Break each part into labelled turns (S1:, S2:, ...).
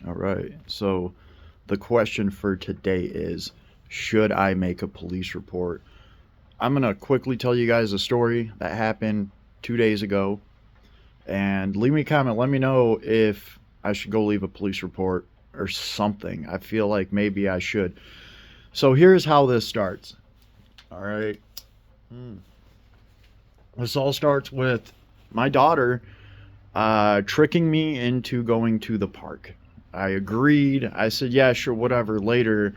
S1: All right. So the question for today is, should I make a police report? I'm going to quickly tell you guys a story that happened 2 days ago. And leave me a comment. Let me know if I should go leave a police report or something. I feel like maybe I should. So here's how this starts. All right. This all starts with my daughter tricking me into going to the park. I agreed. I said, yeah, sure, whatever, later.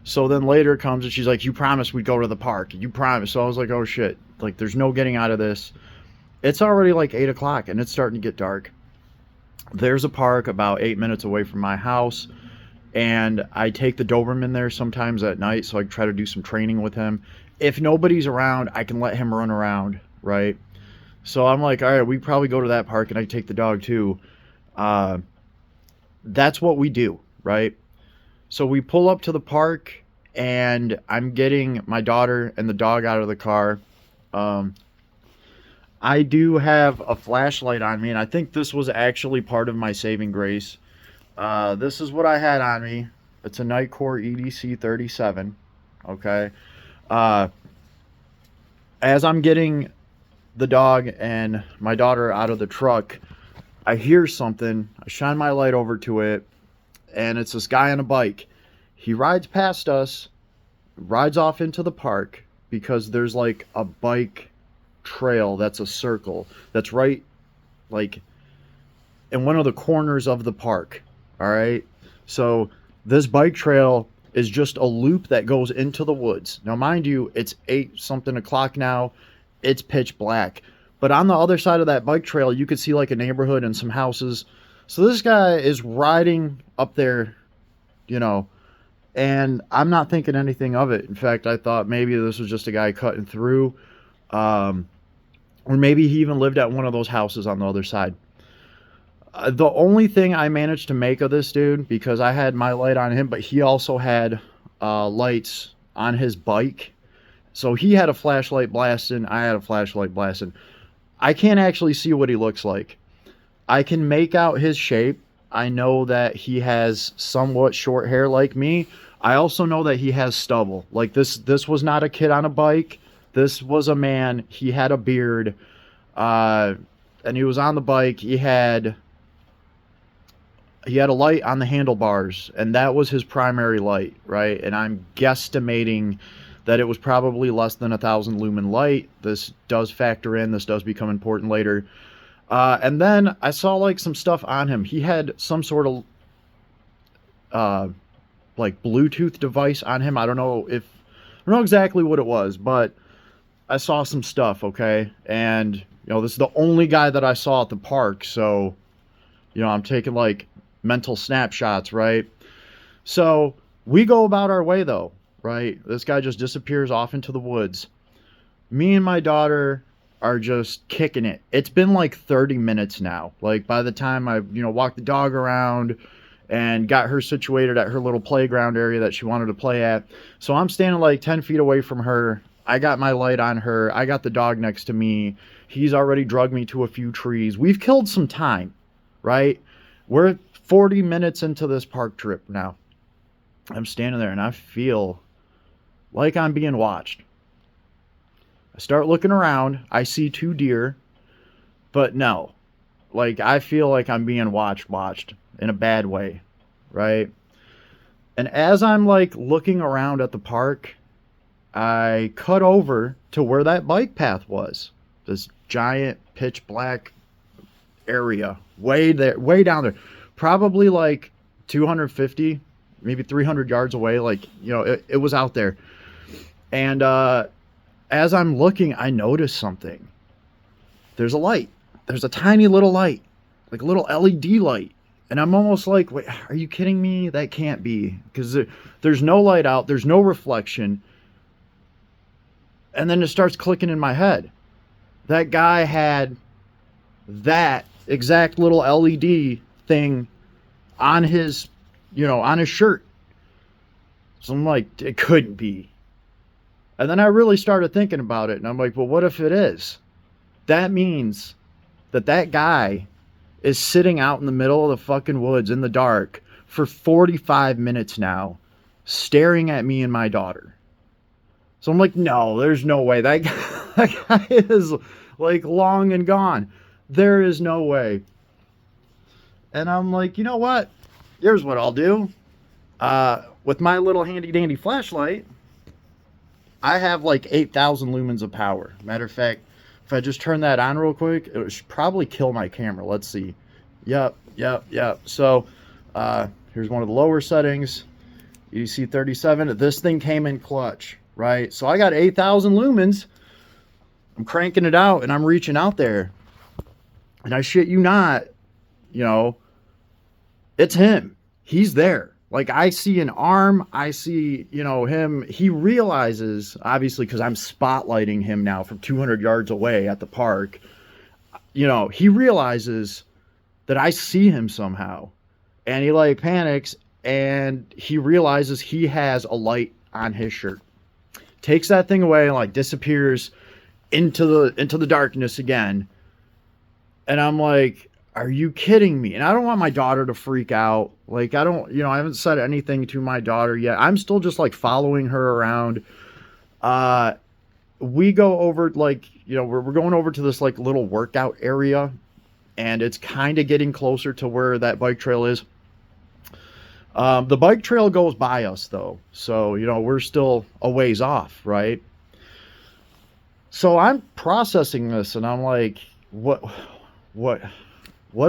S1: So then later comes and she's like, you promised we'd go to the park. You promised. So I was like, oh shit. Like, there's no getting out of this. It's already like 8 o'clock and it's starting to get dark. There's a park about 8 minutes away from my house. And I take the Doberman there sometimes at night. So I try to do some training with him. If nobody's around, I can let him run around, right? So I'm like, all right, we probably go to that park and I take the dog too. Uh, that's what we do, right? So we pull up to the park and I'm getting my daughter and the dog out of the car. Um, I do have a flashlight on me, and I think this was actually part of my saving grace. This is what I had on me. It's a Nightcore EDC 37. Okay. Uh, as I'm getting the dog and my daughter out of the truck, I hear something. I shine my light over to it, and it's this guy on a bike. He rides past us, rides off into the park because there's like a bike trail that's a circle that's right like in one of the corners of the park. All right. So this bike trail is just a loop that goes into the woods. Now, mind you, it's 8 something o'clock now. It's pitch black. But on the other side of that bike trail, you could see like a neighborhood and some houses. So this guy is riding up there, you know, and I'm not thinking anything of it. In fact, I thought maybe this was just a guy cutting through. Um, or maybe he even lived at one of those houses on the other side. The only thing I managed to make of this dude, because I had my light on him, but he also had lights on his bike. So he had a flashlight blasting. I had a flashlight blasting. I can't actually see what he looks like. I can make out his shape. I know that he has somewhat short hair like me. I also know that he has stubble. Like this was not a kid on a bike. This was a man. He had a beard. Uh, and he was on the bike. He had a light on the handlebars, and that was his primary light, right? And I'm guesstimating that it was probably less than 1,000 lumen light. This does factor in. This does become important later. And then I saw like some stuff on him. He had some sort of uh, like Bluetooth device on him. I don't know exactly what it was, but I saw some stuff. Okay, and this is the only guy that I saw at the park, so I'm taking like mental snapshots, right? So we go about our way though, right? This guy just disappears off into the woods. Me and my daughter are just kicking it. It's been like 30 minutes now. Like by the time I, walked the dog around and got her situated at her little playground area that she wanted to play at. So I'm standing like 10 feet away from her. I got my light on her. I got the dog next to me. He's already drugged me to a few trees. We've killed some time, right? We're 40 minutes into this park trip now. I'm standing there and I feel like I'm being watched. I start looking around. I see 2 deer, but no. Like I feel like I'm being watched in a bad way, right? And as I'm like looking around at the park, I cut over to where that bike path was. This giant pitch black area way there, way down there, probably like 250 maybe 300 yards away. Like it was out there. And as I'm looking, I notice something. There's a light. There's a tiny little light, like a little LED light. And I'm almost like, wait, are you kidding me? That can't be, because there's no light out, there's no reflection. And then it starts clicking in my head. That guy had that exact little LED thing on his, on his shirt. So I'm like, it couldn't be. And then I really started thinking about it, and I'm like, well, what if it is? That means that guy is sitting out in the middle of the fucking woods in the dark for 45 minutes now, staring at me and my daughter. So I'm like, no, there's no way. That guy is like long and gone. There is no way. And I'm like, you know what? Here's what I'll do. With my little handy dandy flashlight, I have like 8,000 lumens of power. Matter of fact, if I just turn that on real quick, it should probably kill my camera. Let's see. Yep. So here's one of the lower settings. EDC 37. This thing came in clutch, right? So I got 8,000 lumens. I'm cranking it out and I'm reaching out there. And I shit you not, you know, it's him. He's there. Like, I see an arm, I see, you know, him. He realizes, obviously, because I'm spotlighting him now from 200 yards away at the park, you know, he realizes that I see him somehow. And he, like, panics, and he realizes he has a light on his shirt. Takes that thing away and, like, disappears into the darkness again. And I'm like, are you kidding me? And I don't want my daughter to freak out. Like, I don't, you know, I haven't said anything to my daughter yet. I'm still just like following her around. We go over, like, you know, we're going over to this like little workout area, and it's kind of getting closer to where that bike trail is. The bike trail goes by us though. So, you know, we're still a ways off, right? So I'm processing this and I'm like, what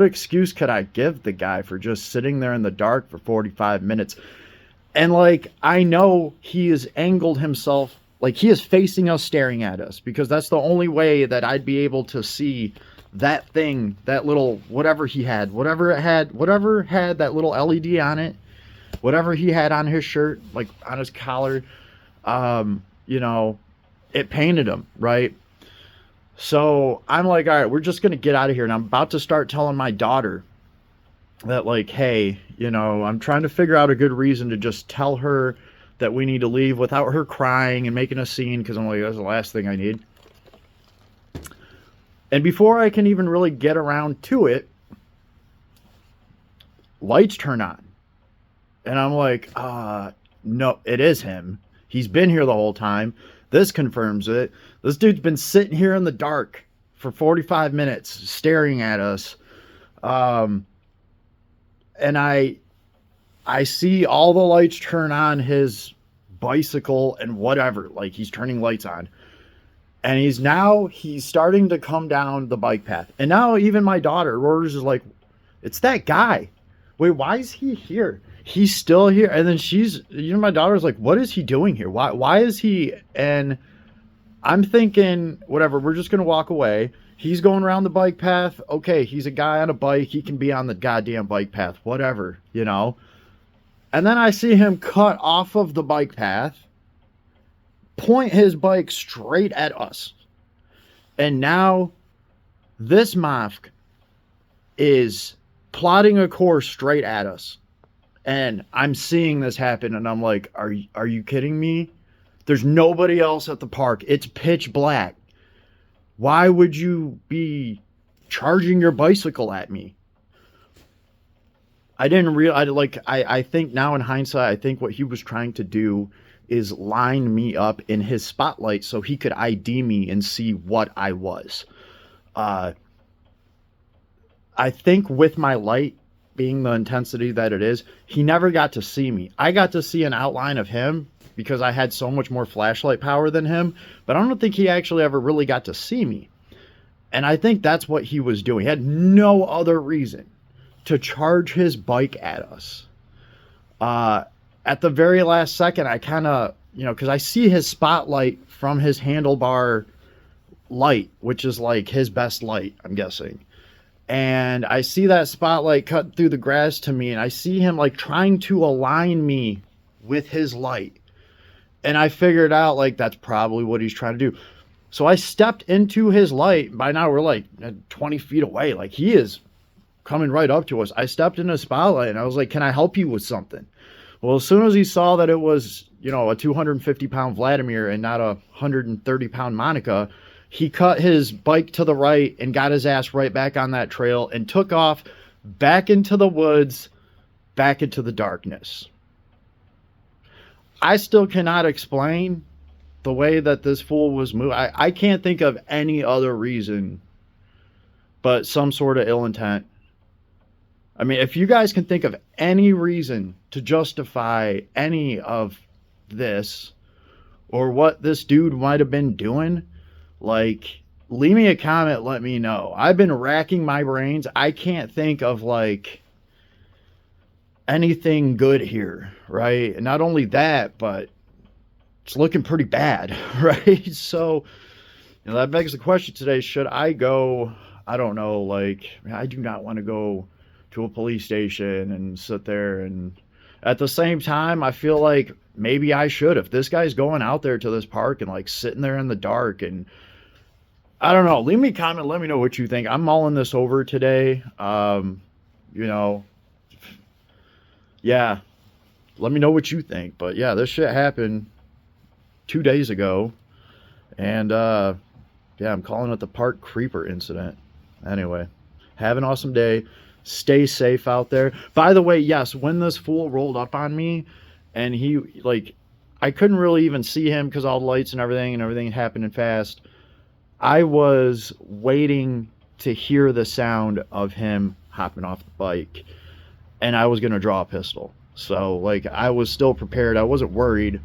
S1: excuse could I give the guy for just sitting there in the dark for 45 minutes? And like, I know he has angled himself, like he is facing us, staring at us, because that's the only way that I'd be able to see that thing, that little, whatever had that little LED on it, whatever he had on his shirt, like on his collar, you know, it painted him, right? So I'm like, all right, we're just going to get out of here. And I'm about to start telling my daughter that, like, hey, you know, I'm trying to figure out a good reason to just tell her that we need to leave without her crying and making a scene, because I'm like, that's the last thing I need. And before I can even really get around to it, lights turn on. And I'm like, no, it is him. He's been here the whole time. This confirms it. This dude's been sitting here in the dark for 45 minutes staring at us. And I see all the lights turn on his bicycle and whatever. Like, he's turning lights on. And he's starting to come down the bike path. And now even my daughter, Rogers, is like, it's that guy. Wait, why is he here? He's still here. And then my daughter's like, what is he doing here? Why is he? And I'm thinking, whatever, we're just going to walk away. He's going around the bike path. Okay, he's a guy on a bike. He can be on the goddamn bike path, whatever, you know. And then I see him cut off of the bike path, point his bike straight at us. And now this Mofk is plotting a course straight at us. And I'm seeing this happen, and I'm like, are you kidding me? There's nobody else at the park. It's pitch black. Why would you be charging your bicycle at me? I didn't realize, I think now in hindsight, I think what he was trying to do is line me up in his spotlight so he could ID me and see what I was. I think with my light being the intensity that it is, he never got to see me. I got to see an outline of him because I had so much more flashlight power than him, but I don't think he actually ever really got to see me. And I think that's what he was doing. He had no other reason to charge his bike at us. At the very last second, I kind of, you know, because I see his spotlight from his handlebar light, which is like his best light, I'm guessing. And I see that spotlight cut through the grass to me, and I see him like trying to align me with his light. And I figured out, like, that's probably what he's trying to do. So I stepped into his light. By now we're like 20 feet away. Like, he is coming right up to us. I stepped in his spotlight and I was like, can I help you with something? Well, as soon as he saw that it was, you know, a 250-pound Vladimir and not a 130-pound Monica, he cut his bike to the right and got his ass right back on that trail and took off back into the woods back into the darkness. I still cannot explain the way that this fool was moving. I can't think of any other reason but some sort of ill intent. I mean, if you guys can think of any reason to justify any of this or what this dude might have been doing, like, leave me a comment, let me know. I've been racking my brains. I can't think of, like, anything good here, right? And not only that, but it's looking pretty bad, right? So, that begs the question today, should I go, I don't know, like, I do not want to go to a police station and sit there, and at the same time, I feel like maybe I should. If this guy's going out there to this park and, like, sitting there in the dark, and I don't know, leave me a comment, let me know what you think. I'm mulling this over today. Yeah, let me know what you think. But yeah, this shit happened 2 days ago, and yeah, I'm calling it the park creeper incident. Anyway, have an awesome day. Stay safe out there. By the way, yes, when this fool rolled up on me, and he, like, I couldn't really even see him because all the lights and everything happening fast. I was waiting to hear the sound of him hopping off the bike, and I was going to draw a pistol. So, like, I was still prepared. I wasn't worried.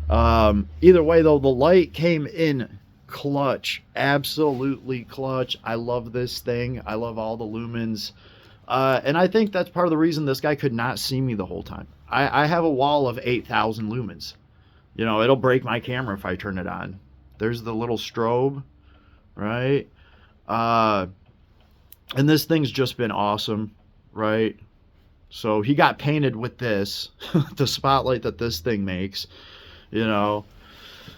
S1: Either way, though, the light came in clutch. Absolutely clutch. I love this thing. I love all the lumens. And I think that's part of the reason this guy could not see me the whole time. I have a wall of 8,000 lumens. You know, it'll break my camera if I turn it on. There's the little strobe, right? And this thing's just been awesome, right? So he got painted with this, the spotlight that this thing makes, you know.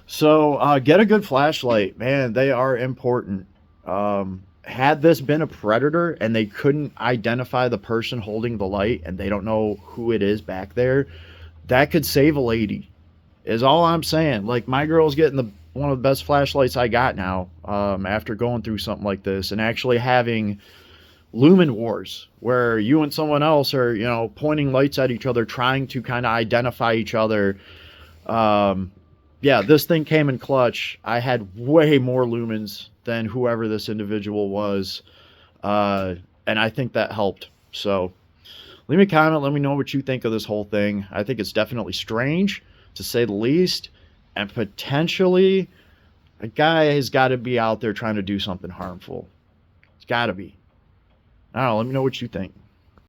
S1: So get a good flashlight, man. They are important. Had this been a predator and they couldn't identify the person holding the light and they don't know who it is back there, that could save a lady, is all I'm saying. Like, my girl's getting one of the best flashlights I got now, after going through something like this and actually having lumen wars where you and someone else are, you know, pointing lights at each other, trying to kind of identify each other. Yeah, this thing came in clutch. I had way more lumens than whoever this individual was, and I think that helped. So leave me a comment, let me know what you think of this whole thing. I think it's definitely strange, to say the least, and potentially a guy has got to be out there trying to do something harmful. It's got to be. I don't know, let me know what you think.